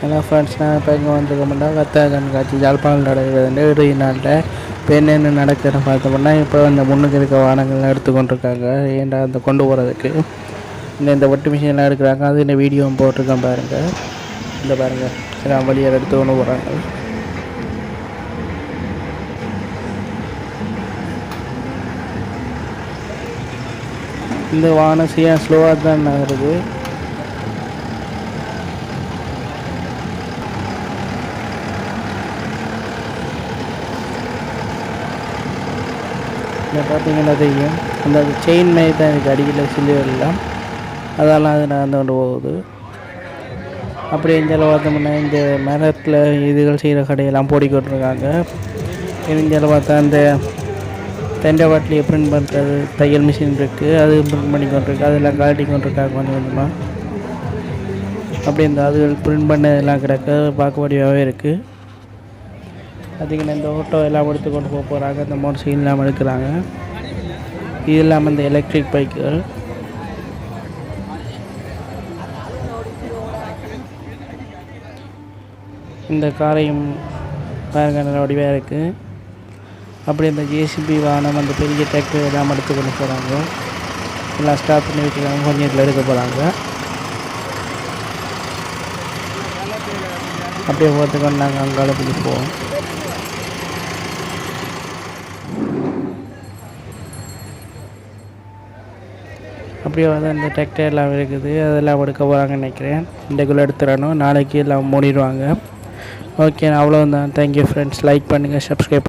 ஏன்னா ஃப்ரெண்ட்ஸ் நான் இப்போ இங்கே வந்துருக்கோம்னா கத்தா கண்காட்சி யாழ்ப்பாணம் நடக்கிறது இறுதி நாளில் இப்போ என்னென்ன நடக்குதுன்னு பார்த்தோம்னா இப்போ இந்த முன்னுக்கு இருக்க வாகனங்கள்லாம் எடுத்துக்கொண்டிருக்காங்க ஏன்டா அந்த கொண்டு போகிறதுக்கு இந்த ஒட்டு மிஷின்லாம் எடுக்கிறாங்க. அது இந்த வீடியோவும் போட்டிருக்கேன் பாருங்கள். இந்த பாருங்கள் எல்லாம் வழியாக எடுத்து கொண்டு போகிறாங்க. இந்த வாகனம் ஸ்லோவாக தான் நகருது. இதை பார்த்தீங்கன்னா தெரியும் அந்த செயின் மாதிரி தான் இருக்குது அடிக்கல சில்லுவெல்லாம் அதெல்லாம் அது நடந்து கொண்டு போகுது. அப்படி எஞ்சால் பார்த்தோம்னா இந்த மரத்தில் இதுகள் செய்கிற கடையெல்லாம் போடிக்கொண்டிருக்காங்க. எஞ்சால் பார்த்தா அந்த தண்டவாட்டிலேயே பிரிண்ட் பண்ணுறது தையல் மிஷின் இருக்குது, அது பிரிண்ட் பண்ணி கொண்டிருக்கு. அதெல்லாம் காட்டி கொண்டிருக்காங்க கொஞ்சம் கொஞ்சமாக. அப்படி இந்த அதுகள் பிரிண்ட் பண்ணதெல்லாம் கிடக்க பார்க்கக்கூடியவே இருக்குது. பார்த்திங்கன்னா இந்த ஆட்டோ எல்லாம் எடுத்து கொண்டு போக போகிறாங்க. இந்த மோட்டர் சைக்கிள் எல்லாம் எடுக்கிறாங்க. இது இல்லாமல் இந்த எலக்ட்ரிக் பைக்குகள் இந்த காரையும் பாருங்கள் நல்ல வடிவாக இருக்குது. அப்படி இந்த ஜேசிபி வாகனம் அந்த பெரிய டிராக்டர் எல்லாம் எடுத்து கொண்டு போகிறாங்க. எல்லாம் ஸ்டாப் பண்ணி வச்சுருக்காங்க. கொஞ்சம் இதில் எடுக்க போகிறாங்க. அப்படியே போகிறதுக்கு நாங்கள் அங்கால போவோம். அப்படியே வந்து அந்த டிராக்டர் எல்லாம் இருக்குது. அதெல்லாம் எடுக்க போகிறாங்கன்னு நினைக்கிறேன். இன்றைக்குள்ளே எடுத்துடணும், நாளைக்கு எல்லாம் மூடிடுவாங்க. ஓகே, அவ்வளோதான். Thank you friends. லைக் பண்ணுங்கள், சப்ஸ்கிரைப்